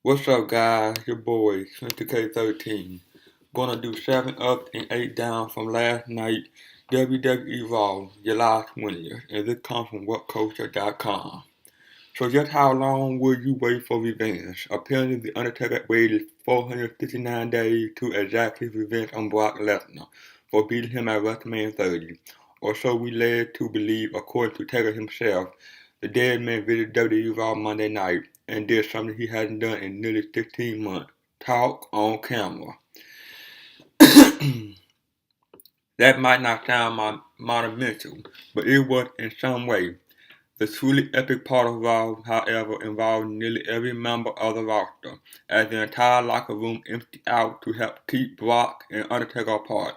What's up, guys? Your boy, 20K13. Gonna do 7 up and 8 down from last night WWE Raw, July 20th, and this comes from WhatCulture.com. So just how long will you wait for revenge? Apparently, The Undertaker waited 459 days to exact his revenge on Brock Lesnar for beating him at WrestleMania 30, or so we led to believe, according to Taker himself. The dead man visited WWE Raw Monday night and did something he hadn't done in nearly 16 months: talk on camera. That might not sound monumental, but it was in some way. The truly epic part of Raw, however, involved nearly every member of the roster, as the entire locker room emptied out to help keep Brock and Undertaker apart,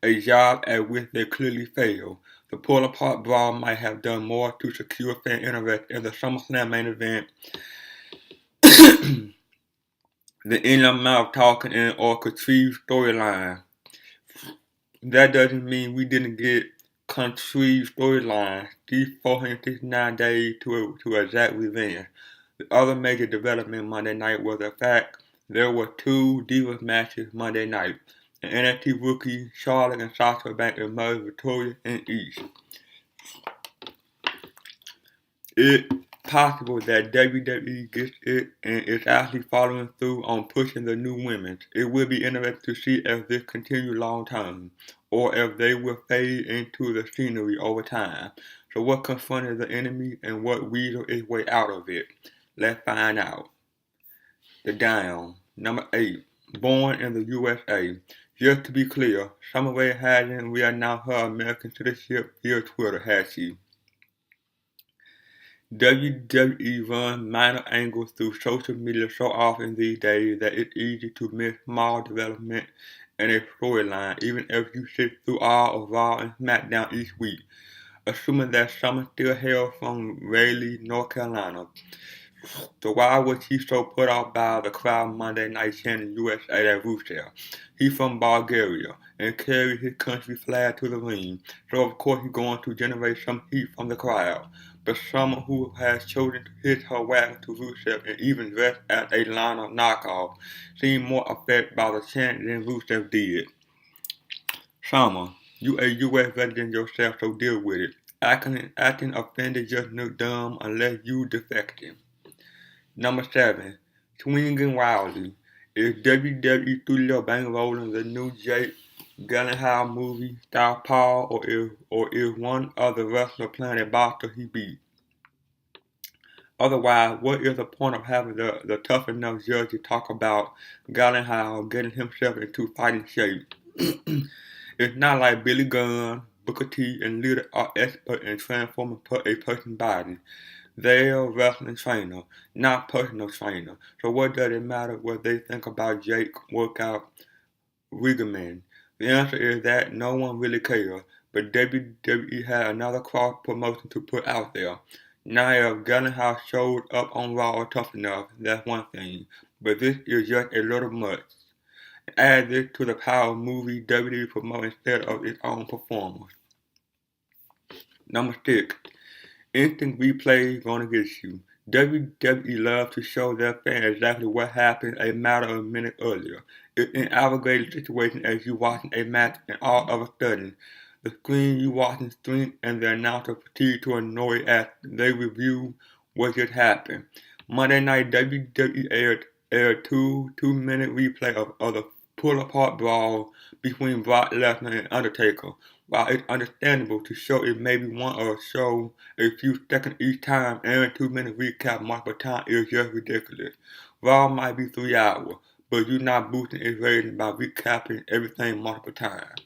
a job at which they clearly failed. The pull-apart brawl might have done more to secure fan interest in the SummerSlam main event than any amount of talking and or contrived storyline. That doesn't mean we didn't get contrived storylines. These 469 days to exact revenge. The other major development Monday night was the fact there were two Divas matches Monday night. And NXT rookie Charlotte and Sasha Banks emerged victorious in each. It's possible that WWE gets it and is actually following through on pushing the new women. It will be interesting to see if this continues long term, or if they will fade into the scenery over time. So what confronted the enemy and what weaseled its way out of it? Let's find out. The down. Number 8. Born in the USA. Just to be clear, Summer Rae hasn't reannounced her American citizenship via Twitter, has she? WWE runs minor angles through social media so often these days that it's easy to miss small development in a storyline, even if you sit through all of Raw and SmackDown each week. Assuming that Summer still hails from Raleigh, North Carolina. So why was he so put off by the crowd Monday night chanting USA at Rusev? He's from Bulgaria and carried his country flag to the ring, so of course he's going to generate some heat from the crowd. But someone who has chosen to hitch her wagon to Rusev and even dressed as a Lana knockoff seemed more affected by the chant than Rusev did. Summer, you a US resident yourself, so deal with it. Acting offended just look dumb unless you defecting. Number 7. Swinging Wildly. Is WWE Studio bankrolling the new Jake Gyllenhaal movie Star Paul, or is one of the wrestlers playing a boxer he beat? Otherwise, what is the point of having the tough enough judge to talk about Gyllenhaal getting himself into fighting shape? It's not like Billy Gunn, Booker T, and Lita are expert in transforming a person's body. They're a wrestling trainer, not personal trainer. So what does it matter what they think about Jake's workout regimen? The answer is that no one really cares. But WWE had another cross promotion to put out there. Now if Gyllenhaal showed up on Raw tough enough, that's one thing. But this is just a little much. Add this to the power of movie WWE promote instead of its own performers. Number 6. Instant replay gonna get you. WWE loves to show their fans exactly what happened a matter of minutes earlier. It's an aggravating situation as you watching a match and all of a sudden, the screen you watching stream and the announcer proceed to annoy as they review what just happened. Monday night WWE aired two-minute replay of the pull-apart brawl between Brock Lesnar and Undertaker. While it's understandable to show it maybe one or show a few seconds each time, and 2-minute recap multiple times is just ridiculous. Raw might be 3 hours, but you're not boosting its rating by recapping everything multiple times.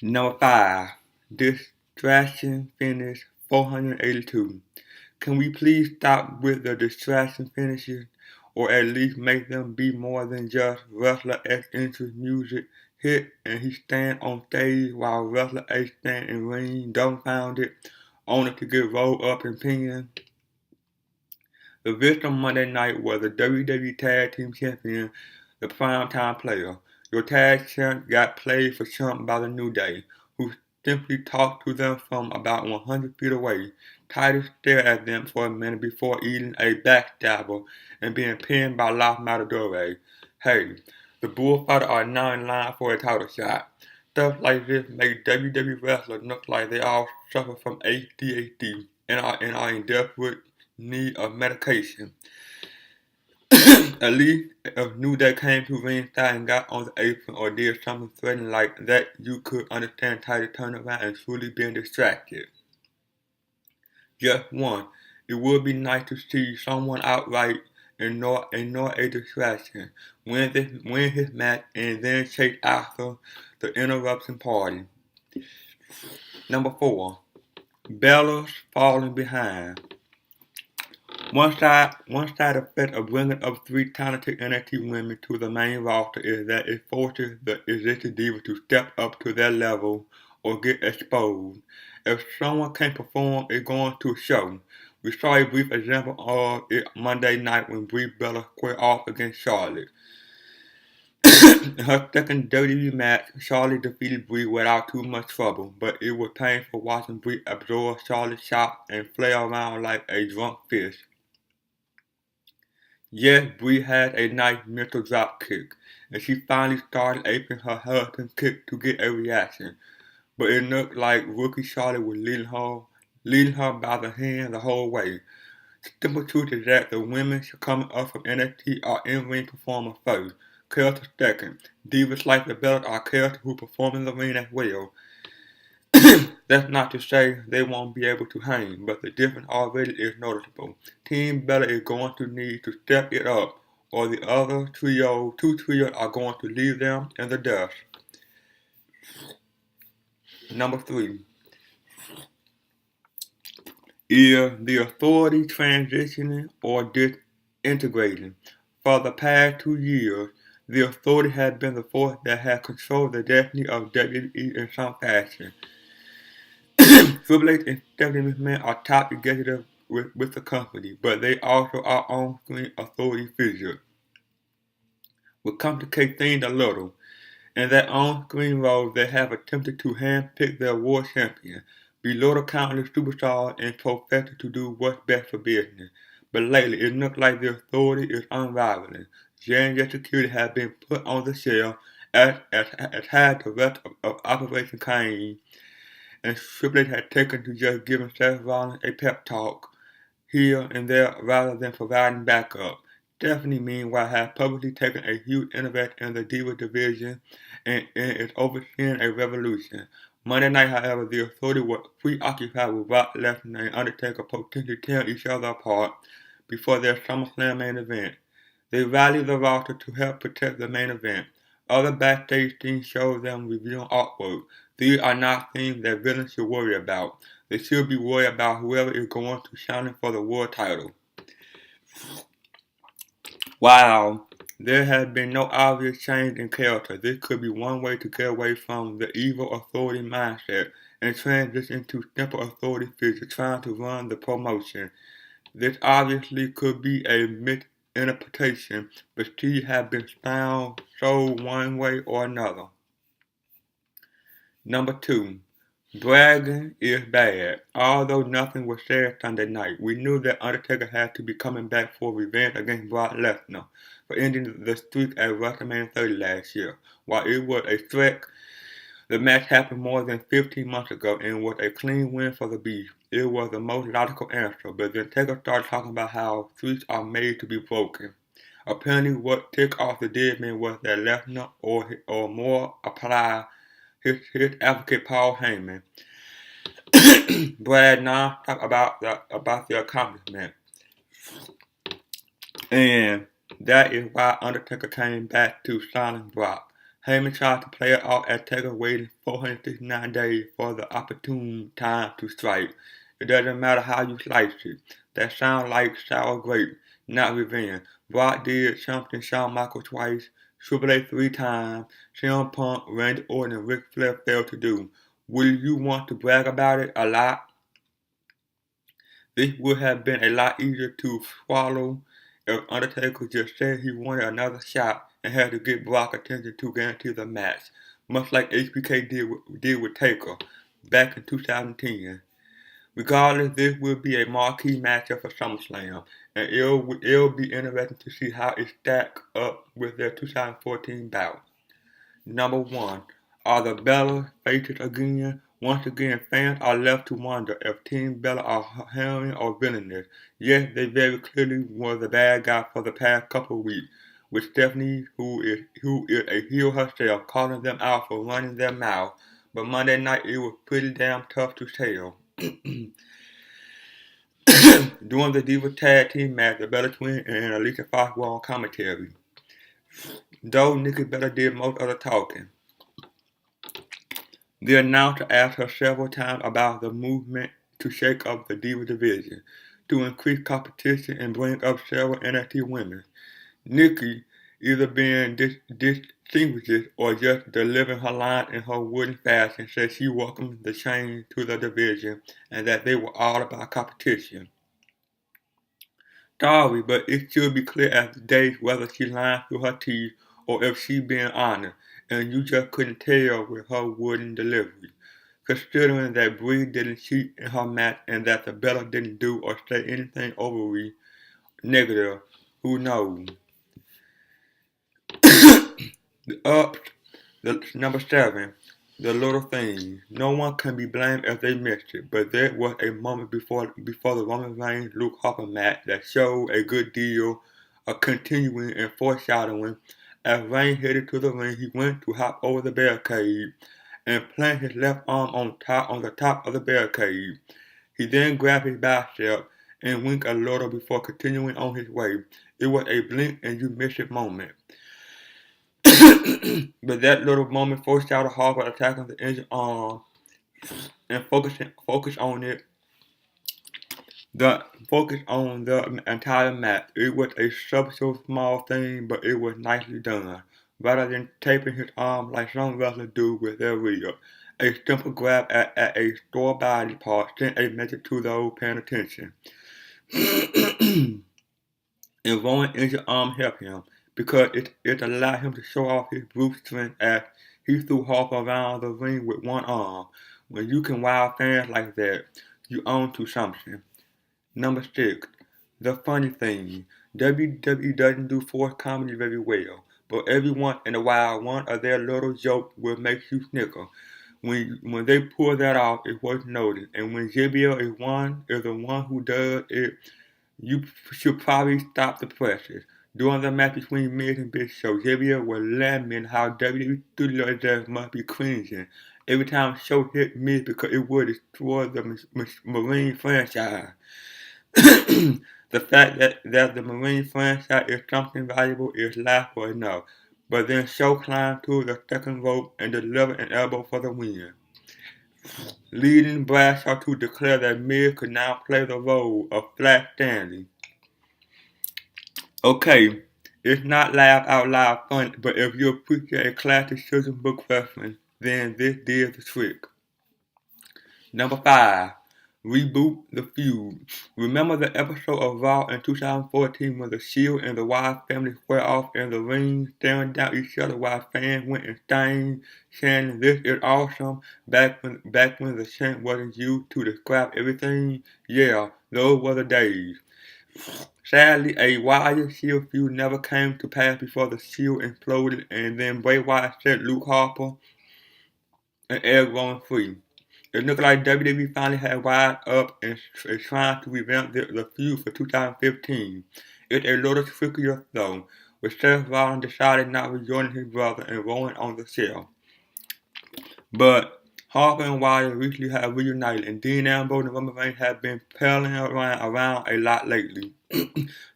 Number 5. Distraction finish 482. Can we please stop with the distraction finishes? Or at least make them be more than just wrestler X enters music hit and he stand on stage while wrestler A stand in ring dumbfounded, only to get rolled up and pinned. The victim Monday night was the WWE Tag Team Champion, the Primetime Player. Your tag champ got played for chump by the New Day, who simply talked to them from about 100 feet away. Titus stared at them for a minute before eating a backstabber and being pinned by La Matadore. Hey, the Bullfighters are now in line for a title shot. Stuff like this make WWE wrestlers look like they all suffer from ADHD and are in desperate need of medication. At least if New Day came to ringside and got on the apron or did something threatening like that, you could understand Titus turning around and truly being distracted. Just one. It would be nice to see someone outright ignore a distraction, win his match, and then chase after the interruption party. Number 4. Bella's falling behind. One side effect of bringing up 3 talented NXT women to the main roster is that it forces the existing divas to step up to their level or get exposed. If someone can't perform, it's going to show. We saw a brief example of it Monday night when Brie Bella squared off against Charlotte. In her second WWE match, Charlotte defeated Brie without too much trouble, but it was painful watching Brie absorb Charlotte's shot and flail around like a drunk fish. Yes, Brie had a nice mental drop kick, and she finally started aping her husband's kick to get a reaction. But it looked like rookie Charlotte was leading her by the hand the whole way. The simple truth is that the women coming up from NXT are in-ring performers first, characters second. Divas like the Bellas are characters who perform in the ring as well. That's not to say they won't be able to hang, but the difference already is noticeable. Team Bella is going to need to step it up, or the other two trios are going to leave them in the dust. Number 3. Is the Authority transitioning or disintegrating? For the past 2 years, the Authority has been the force that has controlled the destiny of WWE in some fashion. Triple H and Stephanie McMahon are top executives with the company, but they also are on-screen authority figures. Will complicate things a little. In their on-screen roles, they have attempted to hand-pick their world champion, belittle countless superstars, and profess to do what's best for business. But lately, it looks like the Authority is unraveling. J&J Security has been put on the shelf, as has the rest of Operation Cain, and Triple H had taken to just giving Seth Rollins a pep talk here and there rather than providing backup. Stephanie, meanwhile, has publicly taken a huge interest in the Diva division and is overseeing a revolution. Monday night, however, the Authority was preoccupied with Brock Lesnar and Undertaker potentially tearing each other apart before their SummerSlam main event. They rallied the roster to help protect the main event. Other backstage scenes show them reviewing artwork. These are not things that villains should worry about. They should be worried about whoever is going to challenge for the world title. While there has been no obvious change in character, this could be one way to get away from the evil Authority mindset and transition into simple Authority figures trying to run the promotion. This obviously could be a misinterpretation, but she has been found sold one way or another. Number 2. Bragging is bad. Although nothing was said Sunday night, we knew that Undertaker had to be coming back for revenge against Brock Lesnar for ending the streak at WrestleMania 30 last year. While it was a threat, the match happened more than 15 months ago and was a clean win for the Beast. It was the most logical answer, but then Taker started talking about how streaks are made to be broken. Apparently what ticked off the dead man was that Lesnar, or more applied, his advocate Paul Heyman bragged non-stop about the accomplishment. And that is why Undertaker came back to silence Brock. Heyman tried to play it off as Taker waited 469 days for the opportune time to strike. It doesn't matter how you slice it. That sounds like sour grape, not revenge. Brock did something Shawn Michaels twice, Triple H 3 times, CM Punk, Randy Orton, and Ric Flair failed to do. Will you want to brag about it a lot? This would have been a lot easier to swallow if Undertaker just said he wanted another shot and had to get Brock attention to guarantee the match, much like HBK did with Taker back in 2010. Regardless, this will be a marquee matchup for SummerSlam, and it'll be interesting to see how it stacks up with their 2014 bout. Number 1. Are the Bella faces again? Once again, fans are left to wonder if Team Bella are heroine or villainous. Yes, they very clearly were the bad guy for the past couple of weeks, with Stephanie, who is a heel herself, calling them out for running their mouth. But Monday night it was pretty damn tough to tell. During the Diva Tag Team match, the Bella Twins and Alicia Fox were on commentary. Though Nikki Bella did most of the talking. The announcer asked her several times about the movement to shake up the Diva division, to increase competition and bring up several NXT women. Nikki, either being distinguished or just delivering her line in her wooden fashion, said she welcomed the change to the division and that they were all about competition. Sorry, but it should be clear as day whether she lying through her teeth or if she being honest, and you just couldn't tell with her wooden delivery. Considering that Bree didn't cheat in her match and that the Bella didn't do or say anything overly negative, who knows? Number 7. The little thing. No one can be blamed if they missed it, but there was a moment before the Roman Reigns Luke Harper match that showed a good deal of continuing and foreshadowing. As Reigns headed to the ring, he went to hop over the barricade and plant his left arm on the top of the barricade. He then grabbed his bicep and winked a little before continuing on his way. It was a blink and you miss it moment. But that little moment foreshadowed Harper attacking the injured arm and focus on the entire match. It was a subtle small thing, but it was nicely done. Rather than taping his arm like some wrestlers do with their rib, a simple grab at a store body part sent a message to those paying attention. And Rowan's injured arm helped him, because it allowed him to show off his brute strength as he threw Harper around the ring with one arm. When you can wow fans like that, you own to something. Number 6. The funny thing. WWE doesn't do forced comedy very well, but every once in a while one of their little jokes will make you snicker. When they pull that off, it's worth noting. And when JBL is the one who does it, you should probably stop the presses. During the match between Miz and Big Show, JBL was lamenting how WWE studio execs must be cringing every time Show hit Miz because it would destroy the Marine franchise. The fact that the Marine franchise is something valuable is laughable enough, but then Show climbed to the second rope and delivered an elbow for the win, leading Bradshaw to declare that Miz could now play the role of Flash Stanley. Okay, it's not laugh out loud fun, but if you appreciate a classic children's book reference, then this did the trick. Number 5. Reboot the feud. Remember the episode of Raw in 2014 when the Shield and the Wyatt family square off in the ring, staring down each other while fans went insane, saying this is awesome, back when the chant wasn't used to describe everything? Yeah, those were the days. Sadly, a Wyatt Shield feud never came to pass before the Shield imploded and then Bray Wyatt set Luke Harper and Eric Rowan free. It looked like WWE finally had Wyatt up and is trying to revamp the feud for 2015. It's a little trickier though, with Seth Rollins decided not rejoining his brother and Rowan on the show. But Harper and Wyatt recently have reunited, and Dean Ambrose and Roman Reigns have been palling around a lot lately.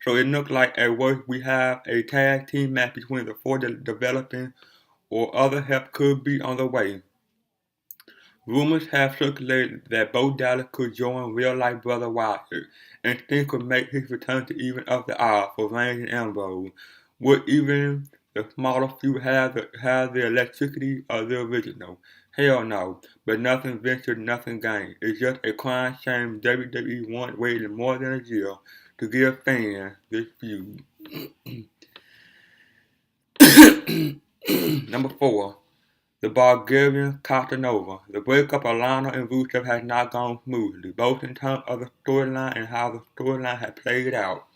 So it looks like at worst we have a tag team match between the four developing, or other help could be on the way. Rumors have circulated that Bo Dallas could join real-life brother Wyatt, and Sting could make his return to even up the odds for Reigns and Ambrose. Would even the smaller feud have the electricity of the original? Hell no, but nothing ventured, nothing gained. It's just a crying shame WWE waited more than a year to give fans this feud. Number 4. the Bulgarian Casanova. The breakup of Lana and Rusev has not gone smoothly, both in terms of the storyline and how the storyline has played out.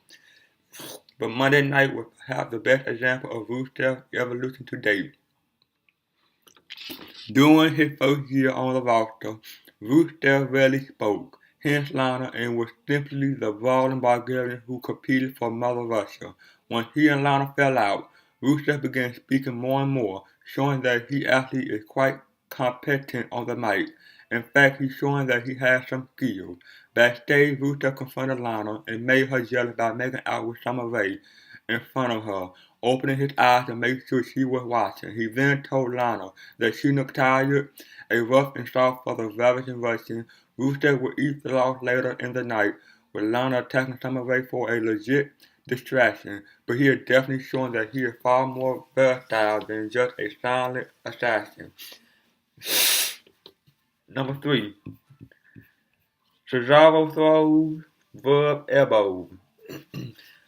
But Monday night was perhaps the best example of Rusev's evolution to date. During his first year on the roster, Rusev rarely spoke, hence Lana, and was simply the brawling Bulgarian who competed for Mother Russia. Once he and Lana fell out, Rusev began speaking more and more, showing that he actually is quite competent on the mic. In fact, he's showing that he has some skills. Backstage, Rusev confronted Lana and made her jealous by making out with Summer Rae in front of her, opening his eyes to make sure she was watching. He then told Lana that she looked tired, a rough and soft for the ravishing Russian. Rusev would eat the loss later in the night, with Lana attacking Summer Rae for a legit distraction, but he is definitely showing that he is far more versatile than just a silent assassin. Number 3. Cesaro throws Verb elbow.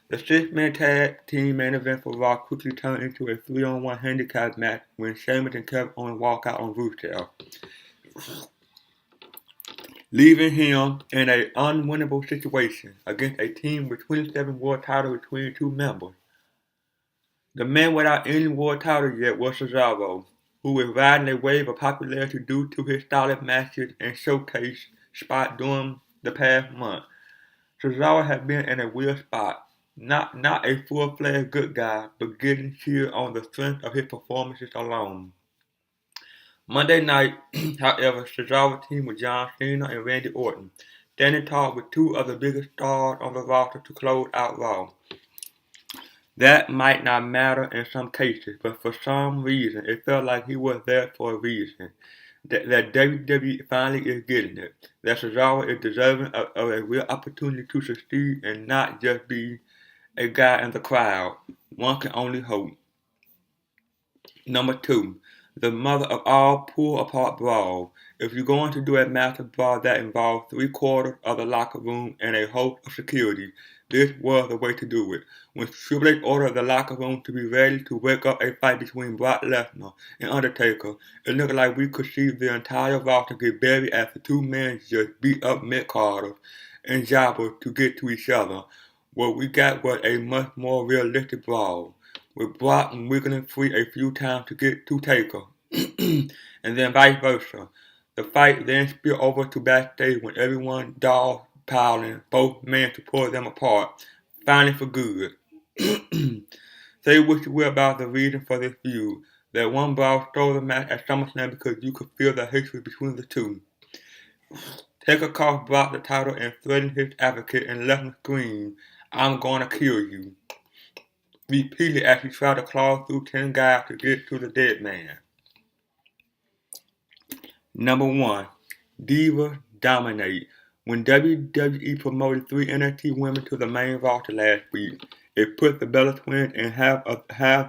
The 6-man tag team main event for Raw quickly turned into a 3-on-1 handicap match when Sheamus and Kevin Owens walked out on Rusev, leaving him in an unwinnable situation against a team with 27 world titles between two members. The man without any world titles yet was Cesaro, who was riding a wave of popularity due to his solid matches and showcase spot during the past month. Cesaro has been in a weird spot. Not a full-fledged good guy, but getting cheered on the strength of his performances alone. Monday night, however, Cesaro's team with John Cena and Randy Orton, standing tall with two of the biggest stars on the roster to close out Raw. That might not matter in some cases, but for some reason, it felt like he was there for a reason. That WWE finally is getting it. That Cesaro is deserving of a real opportunity to succeed and not just be a guy in the crowd. One can only hope. Number 2. The mother of all pull-apart brawls. If you're going to do a massive brawl that involves 3/4 of the locker room and a host of security, this was the way to do it. When Triple H ordered the locker room to be ready to wake up a fight between Brock Lesnar and Undertaker, it looked like we could see the entire roster get buried as the two men just beat up mid-carders and jobbers to get to each other. What we got was a much more realistic brawl, with Brock wiggling free a few times to get to Taker, and then vice versa. The fight then spilled over to backstage when everyone dog piling both men to pull them apart, finally for good. Say what you will about the reason for this feud. That one brawl stole the match at SummerSlam because you could feel the hatred between the two. Taker cost Brock the title and threatened his advocate and left him scream, "I'm gonna kill you," repeatedly as he tried to claw through 10 guys to get to the dead man. Number 1. Divas dominate. When WWE promoted 3 NXT women to the main roster last week, it put the Bella Twins and half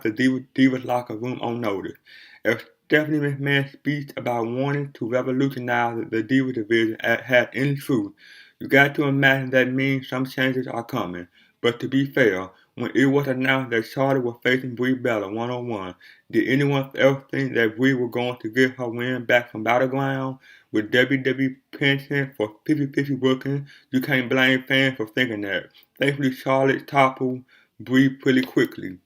the Divas locker room on notice. If Stephanie McMahon's speech about wanting to revolutionize the Divas division has any truth, you got to imagine that means some changes are coming. But to be fair, when it was announced that Charlotte was facing Brie Bella one-on-one, did anyone else think that Brie was going to get her win back from Battleground? With WWE penchant for 50-50 booking, you can't blame fans for thinking that. Thankfully, Charlotte toppled Brie pretty quickly.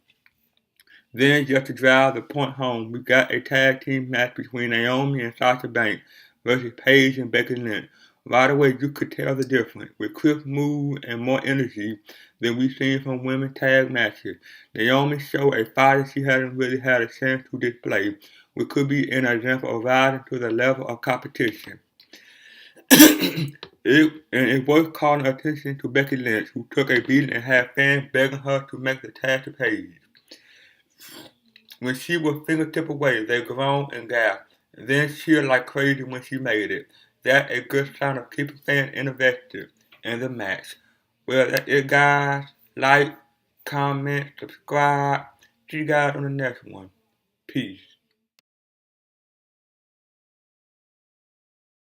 Then, just to drive the point home, we got a tag team match between Naomi and Sasha Banks versus Paige and Becky Lynch. Right away, you could tell the difference, with crisp moves and more energy than we've seen from women's tag matches. Naomi showed a fighter she hadn't really had a chance to display, which could be an example of rising to the level of competition. It's worth calling attention to Becky Lynch, who took a beating and had fans begging her to make the tag to Paige. When she was fingertip away, they groaned and gasped, and then cheered like crazy when she made it. That's a good sign of keeping fans invested in the match. Well, that's it, guys. Like, comment, subscribe. See you guys on the next one. Peace.